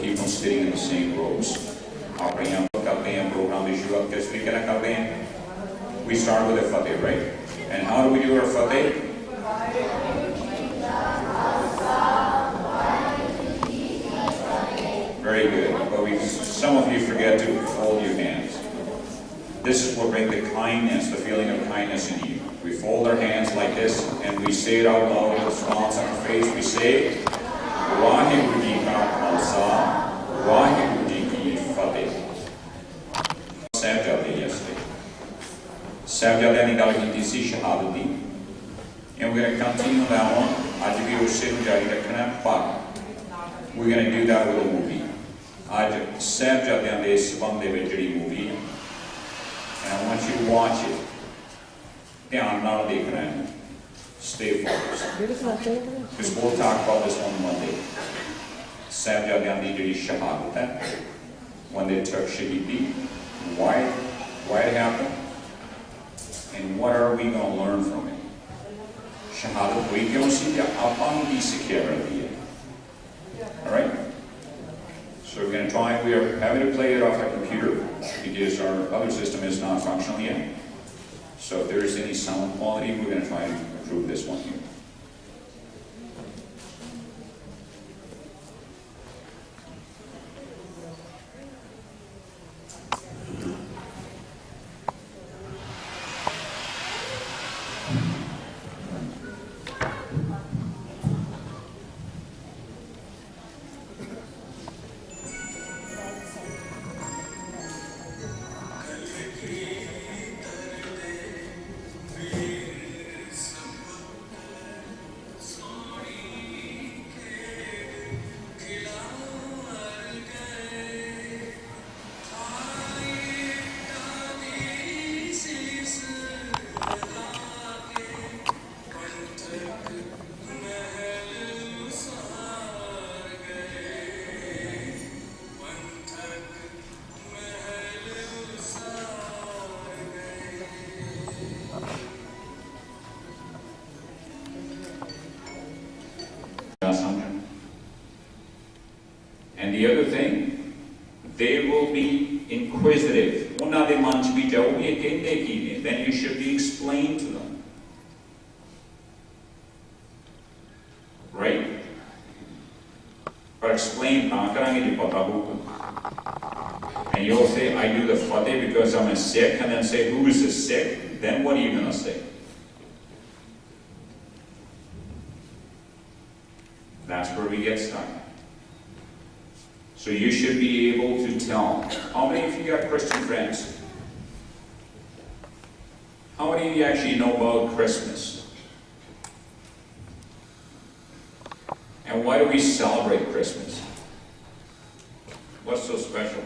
keep on sitting in the same rows. We start with a fateh, right? And how do we do our fateh? Very good. But some of you forget to fold your hands. This is what brings the kindness, the feeling of kindness in you. We fold our hands like this, and we say it out loud with a smile on our face. We say, Waheguru Ji Ka Khalsa, Waheguru Ji Ki Fateh. SABHA yesterday. SABHA ni gall ਕੀਤੀ ਸੀ ਸ਼ਹਾਦਤ ਦੀ. And we're going to continue that on. ਅੱਜ ਵੀ ਉਸੇ ਨੂੰ ਜਾਰੀ ਰੱਖਣਾ, but we're going to do that with a movie. ਅੱਜ ਸਾਹਿਬਜ਼ਾਦਿਆਂ ਦੇ ਸੰਬੰਧ ਦੇ ਵਿੱਚ ਜਿਹੜੀ movie ਹੈ, and I want you to watch it. ਧਿਆਨ ਨਾਲ ਦੇਖਣਾ ਹੈ. Stay focused. Because we'll talk about this on Monday. ਸਾਹਿਬਜ਼ਾਦਿਆਂ ਦੀ ਜਿਹੜੀ ਸ਼ਹਾਦਤ ਹੈ, when they took ਸ਼ਹੀਦੀ, why it happened, and what are we going to learn from it? ਸ਼ਹਾਦਤ ਹੋਈ ਕਿਉਂ ਸੀ ਤੇ ਆਪਾਂ ਨੂੰ ਕੀ ਸਿੱਖਿਆ ਮਿਲਦੀ ਹੈ? All right? So we're going to try, we are having to play it off our computer because our other system is not functional yet. So if there is any sound quality, we're going to try and improve this one here. And the other thing, they will be inquisitive. Then you should be explained to them. Right? But explain, and you'll say, I do the fateh because I'm a Sikh, and then say, who is a Sikh? Then what are you going to say? That's where we get stuck. So you should be able to tell. How many of you got Christian friends? How many of you actually know about Christmas? And why do we celebrate Christmas? What's so special?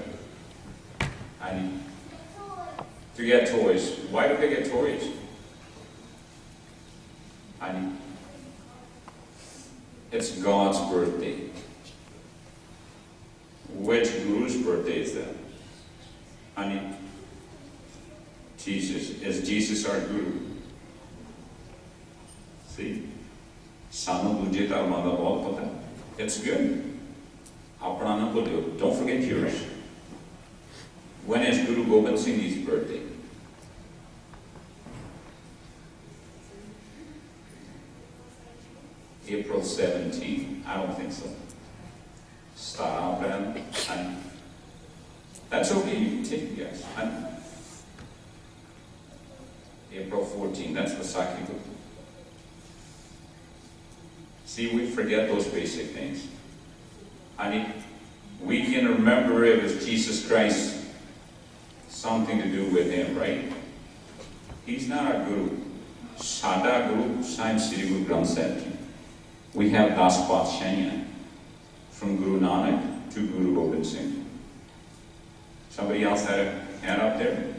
To get toys. Why do they get toys? It's God's birthday. Which guru's birthday is that? Jesus. Is Jesus our guru? See? Sanu duje dharma da bahut pata. It's good. Apna na bhulyo. Don't forget yours. When is Guru Gobind Singh's birthday? April 17th. I don't think so. Start out and that's okay, you can take it, guys. April 14th, that's the Sakhi Guru. See, we forget those basic things. We can remember it was Jesus Christ, something to do with him, right? He's not our guru. Sada Guru, SIRI Guru Granth Sahib. We have Das Paatshahiyaan. From Guru Nanak to Guru Gobind Singh. Somebody else had a hand up there?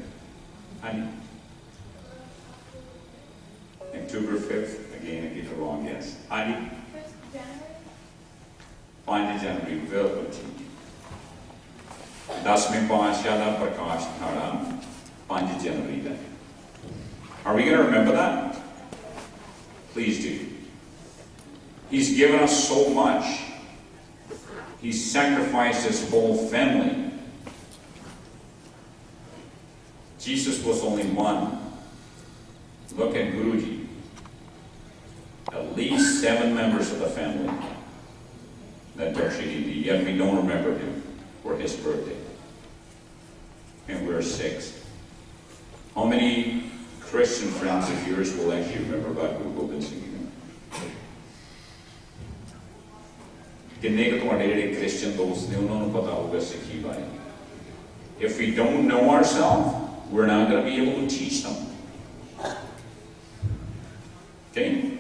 October 5th, again I get the wrong guess. 5 January, ਬਿਲਕੁਲ ਠੀਕ। 10ਵੇਂ ਪਾਤਸ਼ਾਹ ਦਾ ਪ੍ਰਕਾਸ਼ ਦਿਹਾੜਾ 5 ਜਨਵਰੀ ਦਾ। Are we going to remember that? Please do. He's given us so much. He sacrificed his whole family. Jesus was only one. Look at Guruji. At least 7 members of the family that took Shahidi, yet we don't remember him for his birthday. And we're 6. How many Christian friends of yours will actually remember about Guru Gobind Singh? Christian if we don't know ourselves, we're not going to be able to teach them. Okay?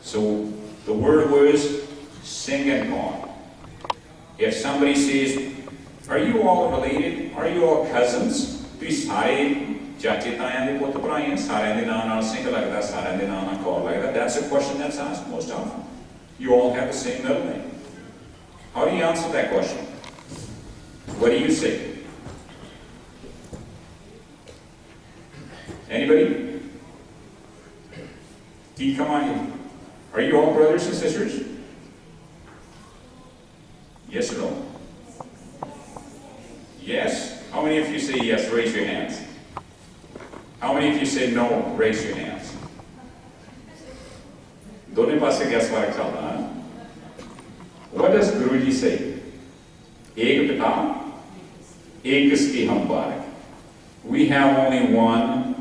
So the word was sing and call. If somebody says, are you all related? Are you all cousins? That's a question that's asked most often. You all have the same middle name. How do you answer that question? What do you say? Anybody? Come on. Are you all brothers and sisters? Yes or no? Yes? How many of you say yes? Raise your hands. How many of you say no? Raise your hands. What does Guruji say? Ek pita, ek iski hum barak. We have only one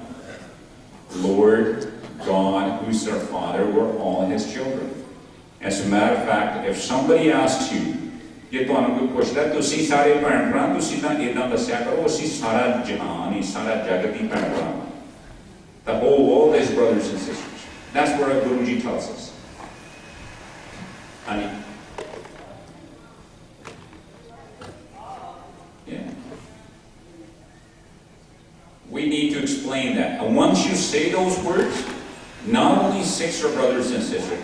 Lord God, who's our Father. We're all His children. As a matter of fact, if somebody asks you, the whole world is brothers and sisters. That's what our Guruji tells us. Honey. Yeah. We need to explain that. And once you say those words, not only 6 are brothers and sisters,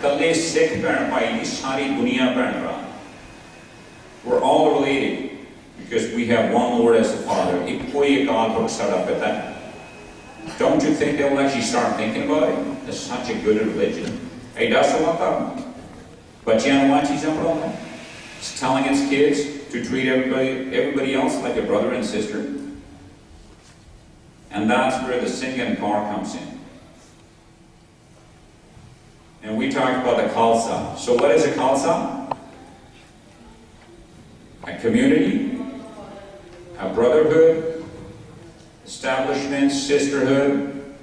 we're all related because we have one Lord as the Father. Don't you think they'll actually start thinking about it? It's such a good religion. But it's telling its kids to treat everybody else like a brother and sister. And that's where the sing and car comes in. And we talked about the Khalsa. So what is a Khalsa? A community, a brotherhood, establishment, sisterhood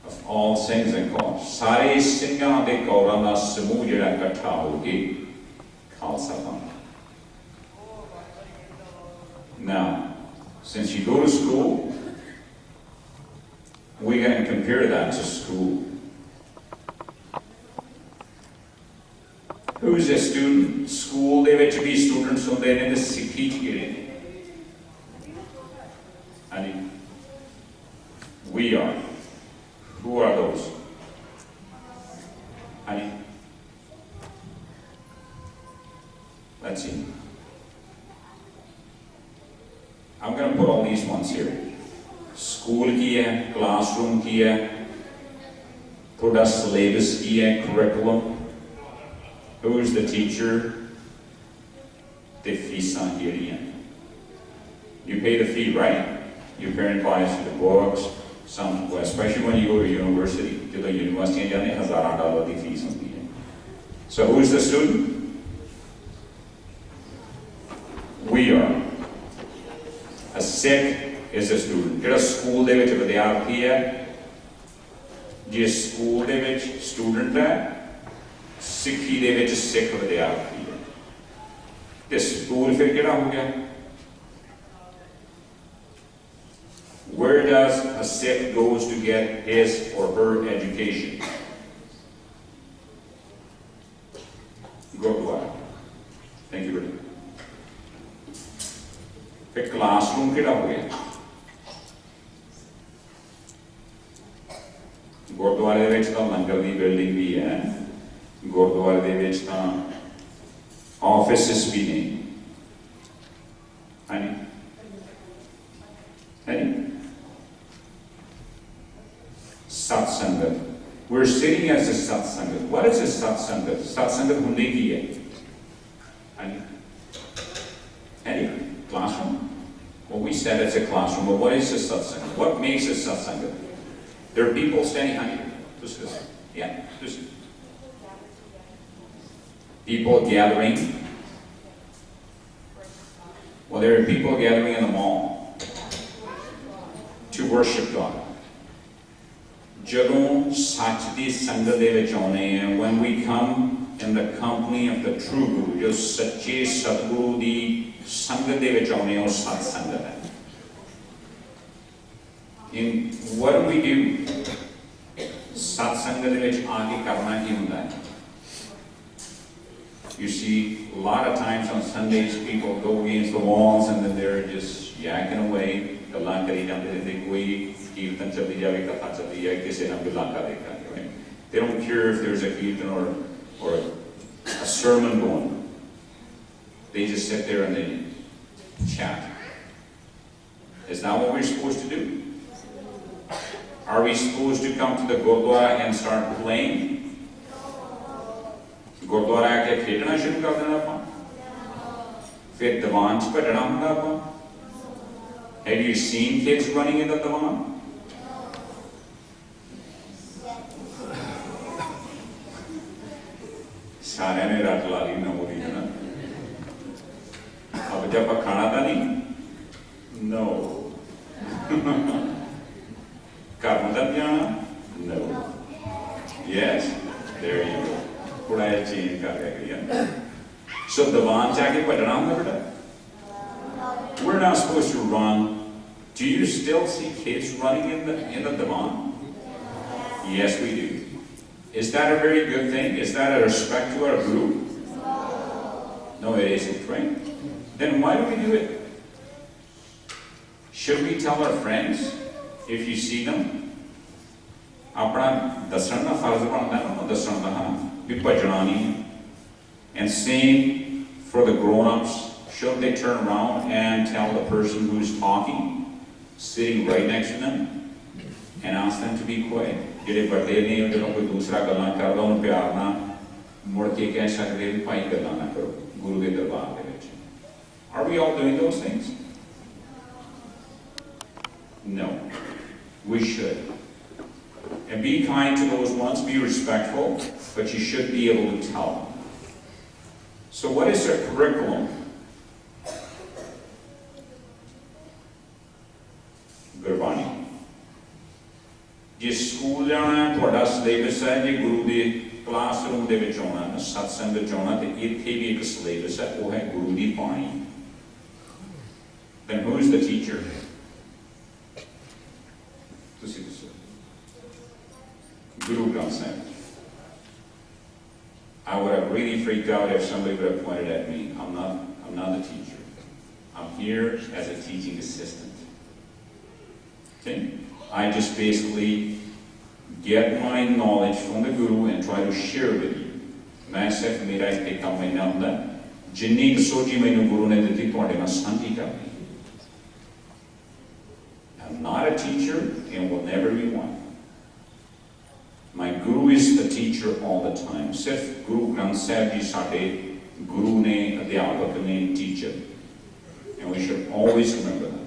of all Singhs and Kaurs. Sare Singha de Kaurana Samu jehda ikkatha ho ke Khalsa bana. Now, since you go to school, we're going to compare that to school. Who's a student? School de vich bhi students hunde ne te sikhi ch gire ne. And we are. Who are those? Honey? Let's see. I'm going to put all these ones here. School ki hai, classroom ki hai, thoda syllabus ki hai, curriculum. Who is the teacher? The fees on here. You pay the fee, right? Your parent buys you the books, some, especially when you go to university. To the university, $1,000 the fees on here. So who is the student? We are. A Sikh is a student. Jehda school de vich vidyarthi hai, jis school de vich student hai, Sikhi de vich Sikh vidyarthi hai. This school fir kehda ho gaya? Where does a Sikh goes to get his or her education? Gurdwara. Thank you very much. Fir classroom kehda ho gaya? Gurdwara de vich ta langar di building bhi hai. Gurdwara de vich ta offices bhi ne. Honey? Satsanga. We're sitting as a satsangat. What is a satsangat? Satsangat hundi ki hai? Any classroom? Well, we said it's a classroom, but what is a satsangat? What makes a satsangat? There are people standing on you. Yeah, just people gathering. Well, there are people gathering in the mall to worship God. ਜਦੋਂ ਸੱਚ ਦੀ ਸੰਗਤ ਦੇ ਵਿੱਚ ਆਉਂਦੇ ਹਾਂ, when we come in the company of the true Guru, ਜੋ ਸੱਚੇ ਸਤਿਗੁਰੂ ਦੀ ਸੰਗਤ ਦੇ ਵਿੱਚ ਆਉਂਦੇ ਹਾਂ, ਉਹ ਸਤ ਸੰਗਤ ਹੈ. In what do we do? ਸਤ ਸੰਗਤ ਦੇ ਵਿੱਚ ਆ ਕੇ ਕਰਨਾ ਕੀ ਹੁੰਦਾ ਹੈ? You see, a lot of times on Sundays, people go against the walls and then they're just yakking away. ਗੱਲਾਂ ਕਰੀ ਜਾਂਦੇ ਨੇ, ਕੋਈ ਕੀਰਤਨ ਚੱਲੀ ਜਾਵੇ, ਕਥਾ ਚੱਲੀ ਜਾਵੇ, ਕਿਸੇ ਨਾਲ ਗੱਲਾਂ ਕਰਦੇ ਕਰਦੇ. They don't care if there's a kirtan or a sermon going. They just sit there and they chat. Is that what we're supposed to do? Are we supposed to come to the Gurdwara and start playing? Gurdwara आके खेलना शुरू कर देना ਆਪਾਂ, फिर दीवान च भटना ਹੁੰਦਾ ਆਪਾਂ. Have you seen kids running in the divan? सारे ने रट ला ली ना होगी है ना. अब जब खाना था नहीं, no. कर मतलब जाना, no. Yes, there you go. थोड़ा ये चेंज कर रहे. So divan जाके भटना होगा बेटा. We're not supposed to run. Do you still see kids running in the divan? Yes, we do. Is that a very good thing? Is that a respect to our group? No, it isn't, right? Then why do we do it? Should we tell our friends if you see them? अपना दसन का फर्ज बनता है ना, दसन का हाँ भी भजना नहीं. And same for the grown-ups. Should they turn around and tell the person who's talking, sitting right next to them, and ask them to be quiet? ਜਿਹੜੇ ਵੱਡੇ ਨੇ ਜਦੋਂ ਕੋਈ ਦੂਸਰਾ ਗੱਲਾਂ ਕਰਦਾ ਉਹਨੂੰ ਪਿਆਰ ਨਾਲ ਮੁੜ ਕੇ ਕਹਿ ਸਕਦੇ ਵੀ ਭਾਈ ਗੱਲਾਂ ਨਾ ਕਰੋ ਗੁਰੂ ਦੇ ਦਰਬਾਰ ਦੇ ਵਿੱਚ. Are we all doing those things? No. We should. And be kind to those ones, be respectful, but you should be able to tell them. So what is our curriculum? Gurbani. जिस school जाना है ਤੁਹਾਡਾ syllabus ਹੈ, ਜੇ ਗੁਰੂ ਦੇ classroom ਦੇ ਵਿੱਚ ਆਉਣਾ ਹੈ, ਸਤਸੰਗ ਵਿੱਚ ਆਉਣਾ, ਤੇ ਇੱਥੇ ਵੀ ਇੱਕ ਸਿਲੇਬਸ ਹੈ, ਉਹ ਹੈ ਗੁਰੂ ਦੀ ਬਾਣੀ. Then who is the teacher? ਤੁਸੀਂ ਦੱਸੋ. Guru Granth Sahib. I would have really freaked out if somebody would have pointed at me. I'm not the teacher. I'm here as a teaching assistant. Okay? I just basically get my knowledge from the Guru and try to share with you. मैं सिर्फ मेरा एक काम में ना होता, जिन्नी सोची मैंने गुरु ने दी थोड़े ना सांझी करनी. I'm not a teacher and will never be one. My Guru is the teacher all the time. सिर्फ Guru Granth Sahib जी साडे गुरु ने, अध्यापक ने, teacher, and we should always remember that.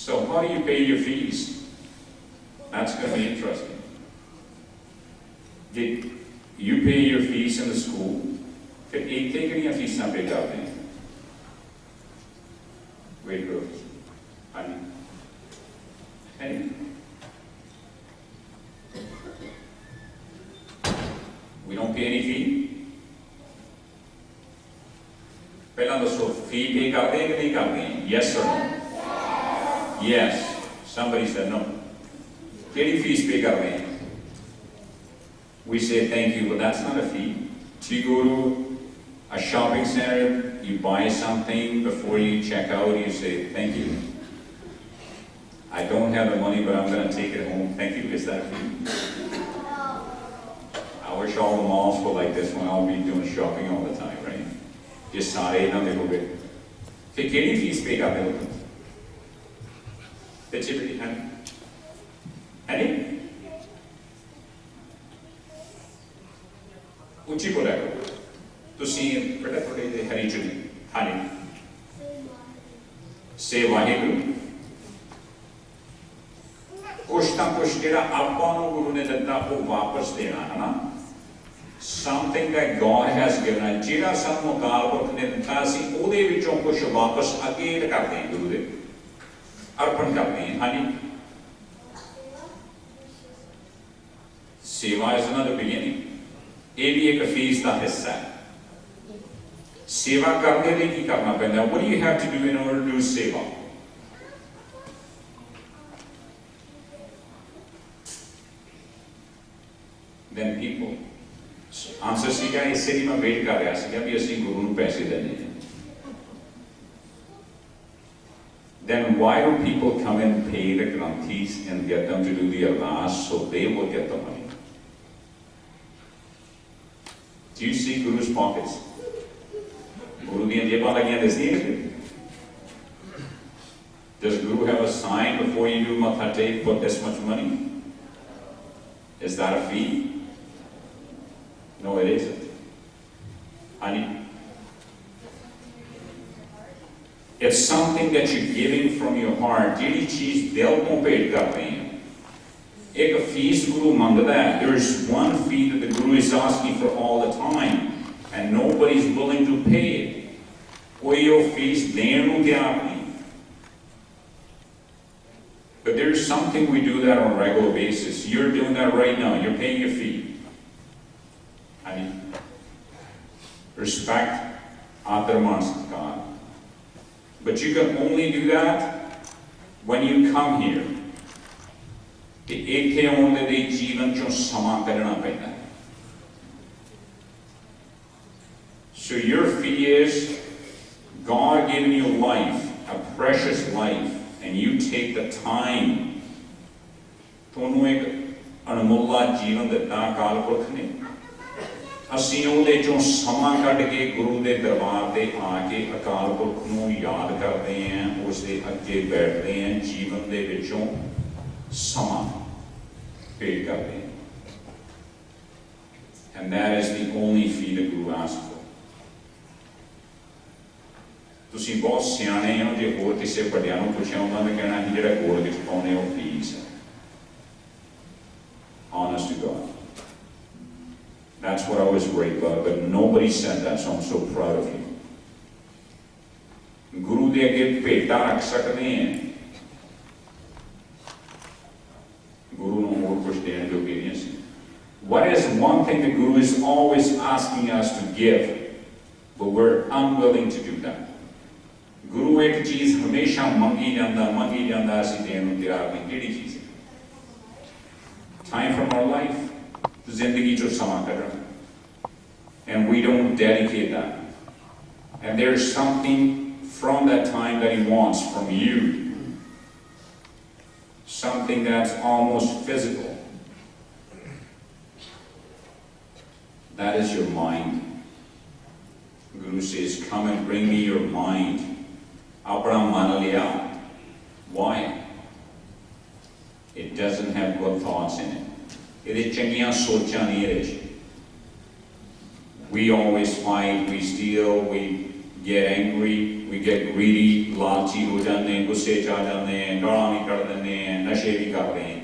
So how do you pay your fees? That's going to be interesting. Did you pay your fees in the school? फिर एक थे कि नहीं फीस ना पे करते हैं. Wait, bro. Any? We don't pay any fee. पहला दोस्तों fee pay करते हैं कि नहीं करते हैं? Yes or no? Yes. Somebody said no. Any fees pay करते हैं? We say thank you, but that's not a fee. To go to a shopping center, you buy something, before you check out, you say thank you. I don't have the money, but I'm going to take it home. Thank you. Is that a fee? I wish all the malls were like this when I'll be doing shopping all the time, right? Just सारे ना देखोगे. फिर केड़ी fees pay करते हो? ਪਿੱਛੇ ਵੀ ਹੈ ਨਹੀਂ ਉੱਚੀ ਬੋਲਿਆ ਕਰੋ ਤੁਸੀਂ ਬੜਾ ਥੋੜੇ ਜਿਹੇ ਹਰੀ ਚੁਣੀ ਹਾਂਜੀ ਸੇ ਵਾਹਿਗੁਰੂ ਕੁਛ ਤਾਂ ਕੁਛ ਜਿਹੜਾ ਆਪਾਂ ਨੂੰ ਗੁਰੂ ਨੇ ਦਿੱਤਾ ਉਹ ਵਾਪਸ ਦੇਣਾ ਹੈ ਨਾ something that God has given us ਜਿਹੜਾ ਸਾਨੂੰ ਅਕਾਲ ਪੁਰਖ ਨੇ ਦਿੱਤਾ ਸੀ ਉਹਦੇ ਵਿੱਚੋਂ ਕੁਛ ਵਾਪਸ ਅੱਗੇ ਕਰਦੇ ਹਾਂ ਗੁਰੂ ਦੇ ਅਰਪਣ ਕਰਦੇ ਹਾਂ ਹਾਂਜੀ ਸੇਵਾ is another beginning ਇਹ ਵੀ ਇੱਕ ਫੀਸ ਦਾ ਹਿੱਸਾ ਹੈ ਸੇਵਾ ਕਰਨ ਦੇ ਲਈ ਕੀ ਕਰਨਾ ਪੈਂਦਾ what do you have to do in order to do ਸੇਵਾ then people ਆਨਸਰ ਸੀਗਾ ਇਸੇ ਲਈ ਮੈਂ ਵੇਟ ਕਰ ਰਿਹਾ ਸੀਗਾ ਵੀ ਅਸੀਂ ਗੁਰੂ ਨੂੰ ਪੈਸੇ ਦੇਣੇ then why do people come and pay the granthees and get them to do the ardas so they will get the money do you see Guru's pockets Guru ਦੀਆਂ ਜੇਬਾਂ ਲੱਗੀਆਂ ਦਿਸਦੀਆਂ does Guru have a sign before you do matha take put this much money is that a fee no it isn't honey it's something that you're giving from your heart ਜਿਹੜੀ ਚੀਜ਼ ਦਿਲ ਤੋਂ ਭੇਟ ਕਰ ਰਹੇ ਹੋ ਇੱਕ ਫੀਸ ਗੁਰੂ ਮੰਗਦਾ ਹੈ there is one fee that the Guru is asking for all the time and nobody is willing to pay it ਕੋਈ ਉਹ ਫੀਸ ਦੇਣ ਨੂੰ ਤਿਆਰ ਨਹੀਂ but there is something we do that on a regular basis you're doing that right now you're paying your fee honey respect आदर God but you can only do that when you come here ਕਿ ਇੱਥੇ ਆਉਣ ਦੇ ਲਈ ਜੀਵਨ ਚੋਂ ਸਮਾਂ ਕੱਢਣਾ ਪੈਂਦਾ so your fee is God giving you life a precious life and you take the time ਤੁਹਾਨੂੰ ਇੱਕ ਅਨਮੁੱਲਾ ਜੀਵਨ ਦਿੱਤਾ ਅਕਾਲ ਪੁਰਖ ਨੇ ਅਸੀਂ ਉਹਦੇ ਚੋਂ ਸਮਾਂ ਕੱਢ ਕੇ ਗੁਰੂ ਦੇ ਦਰਬਾਰ ਤੇ ਆ ਕੇ ਅਕਾਲ ਪੁਰਖ ਨੂੰ ਯਾਦ ਕਰਦੇ ਹਾਂ ਉਸ ਦੇ ਅੱਗੇ ਬੈਠਦੇ ਹਾਂ ਜੀਵਨ ਦੇ ਵਿੱਚੋਂ ਸਮਾਂ ਭੇਟ ਕਰਦੇ ਹਾਂ and that is the only fee that Guru asks for ਤੁਸੀਂ ਬਹੁਤ ਸਿਆਣੇ ਹੋ ਜੇ ਹੋਰ ਕਿਸੇ ਵੱਡਿਆਂ ਨੂੰ ਪੁੱਛਿਆ ਉਹਨਾਂ ਨੇ ਕਹਿਣਾ ਕਿ ਜਿਹੜਾ ਗੋਲ ਵਿੱਚ ਪਾਉਣੇ ਉਹ ਫੀਸ ਹੈ honest to God that's what I was worried about but nobody said that so I'm so proud of you ਗੁਰੂ ਦੇ ਅੱਗੇ ਭੇਟਾ ਰੱਖ ਸਕਦੇ ਹਾਂ ਗੁਰੂ ਨੂੰ ਹੋਰ ਕੁਝ ਦੇਣ ਜੋਗੇ ਨਹੀਂ ਸੀ what is one thing the Guru is always asking us to give but we're unwilling to do that ਗੁਰੂ ਇੱਕ ਚੀਜ਼ ਹਮੇਸ਼ਾ ਮੰਗੀ ਜਾਂਦਾ ਅਸੀਂ ਦੇਣ ਨੂੰ ਤਿਆਰ ਨਹੀਂ ਕਿਹੜੀ ਚੀਜ਼ time from our life ਜ਼ਿੰਦਗੀ ਚੋਂ ਸਮਾਂ ਕੱਢਣਾ and we don't dedicate that and there is something from that time that he wants from you something that's almost physical that is your mind Guru says come and bring me your mind apna man liya why it doesn't have good thoughts in it ਇਹਦੇ ਚੰਗੀਆਂ ਸੋਚਾਂ ਨਹੀਂ ਇਹਦੇ we always fight we steal we get angry we get greedy ਲਾਲਚੀ ਹੋ ਜਾਂਦੇ ਹਾਂ ਗੁੱਸੇ ਚ ਆ ਜਾਂਦੇ ਹਾਂ ਗਾਲਾਂ ਵੀ ਕੱਢ ਦਿੰਦੇ ਹਾਂ ਨਸ਼ੇ ਵੀ ਕਰਦੇ ਹਾਂ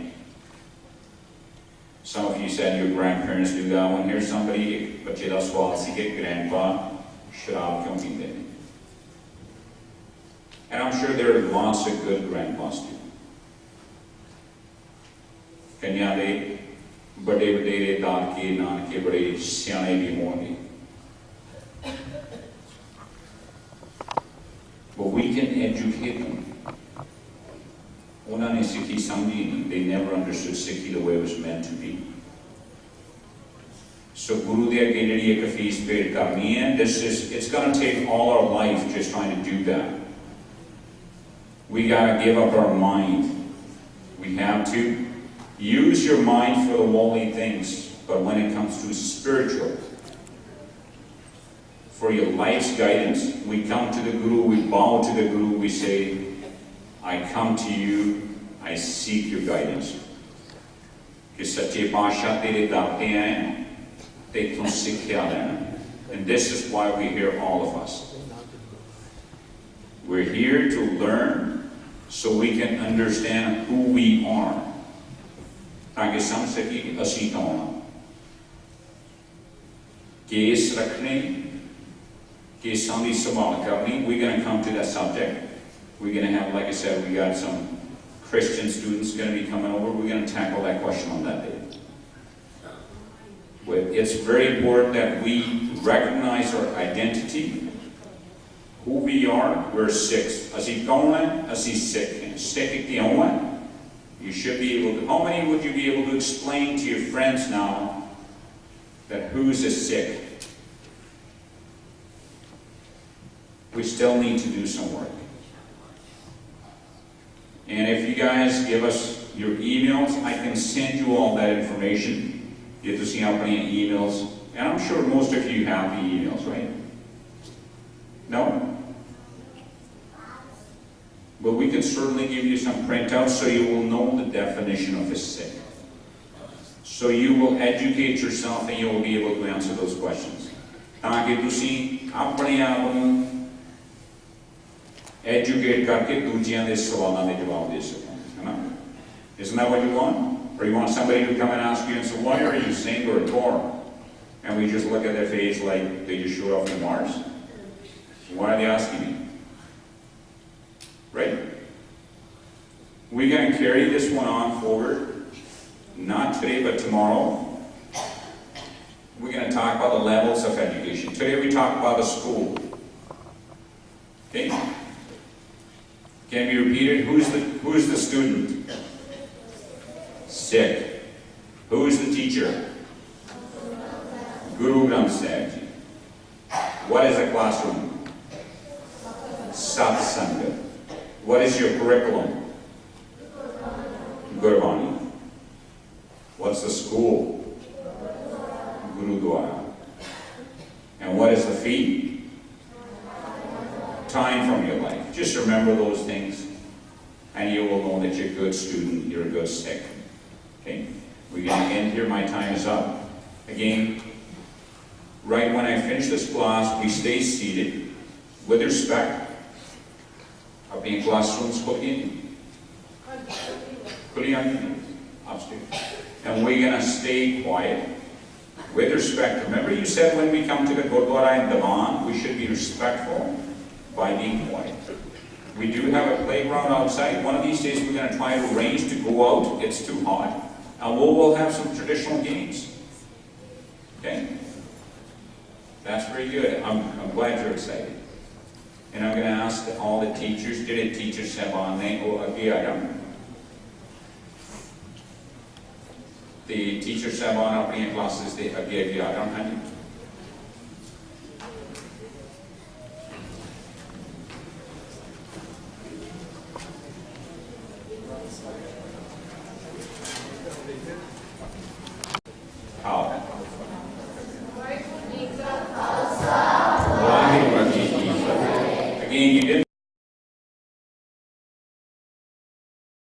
some of you said your grandparents do that when here's somebody ਬੱਚੇ ਦਾ ਸਵਾਲ ਸੀ ਕਿ grandpa ਸ਼ਰਾਬ ਕਿਉਂ ਪੀਂਦੇ ਨੇ and I'm sure there are lots of good grandpas too ਕਈਆਂ ਦੇ ਵੱਡੇ ਵਡੇਰੇ ਦਾਦਕੇ ਨਾਨਕੇ ਬੜੇ ਸਿਆਣੇ ਵੀ ਹੋਣਗੇ but we can educate them ਉਹਨਾਂ ਨੇ ਸਿੱਖੀ ਸਮਝੀ ਨਹੀਂ they never understood ਸਿੱਖੀ the way it was meant to be so ਗੁਰੂ ਦੇ ਅੱਗੇ ਜਿਹੜੀ ਇੱਕ ਫੀਸ ਪੇਡ ਕਰਨੀ ਹੈ it's going to take all our life just trying to do that we got to give up our mind we have to use your mind for the worldly things but when it comes to spiritual for your life's guidance we come to the Guru we bow to the Guru we say I come to you I seek your guidance. कि सच्चे पातशाह तेरे दर पे आए ते इत्थों सिक्ख्या लेना. And this is why we're here, all of us. We're here to learn so we can understand who we are. ताकि समझ सके कि असी कौन हैं. केस रखने, केसां दी संभाल करनी. We're going to come to that subject. We're going to have, like I said, we got some Christian students going to be coming over. We're going to tackle that question on that day. It's very important that we recognize our identity, who we are. We're Sikhs. Asi kaun hai? Asi Sikh hain. Sikh kyun hai? You should be able to. How many would you be able to explain to your friends now that who's a Sikh? We still need to do some work. And if you guys give us your emails, I can send you all that information. You have to see how many emails. And I'm sure most of you have the emails, right? No? But we can certainly give you some printouts so you will know the definition of a Sikh. So you will educate yourself and you will be able to answer those questions. ताकि तुसी अपने आप को educate करके दूसरियां दे सवालों के जवाब दे सको, है ना? Isn't that what you want? Or you want somebody to come and ask you and say, why are you Singh or Tor? And we just look at their face like they just showed up from Mars. Why are they asking me? Right? We're going to carry this one on forward. Not today, but tomorrow. We're going to talk about the levels of education. Today we talk about the school. Okay? Can be repeated? Who's the student? Sikh. Who is the teacher? Guru Granth Sahib Ji. What is a classroom? Satsanga. What is your curriculum? Gurbani. What's the school? Gurudwara. And what is the fee? Time from your life. Just remember those things and you will know that you're a good student, you're a good Sikh. Okay? We're going to end here. My time is up. Again, right when I finish this class, we stay seated with respect. Apni classrooms upstairs. And we're going to stay quiet with respect. Remember you said when we come to the Gurdwara and Diwan, we should be respectful by being quiet. We do have a playground outside. One of these days we're going to try to arrange to go out. It's too hot. And we'll have some traditional games. Okay? That's very good. I'm glad you're excited. And I'm going to ask all the teachers, did teachers have on name or Agiyaram? The teachers have on our classes, they Agiyaram.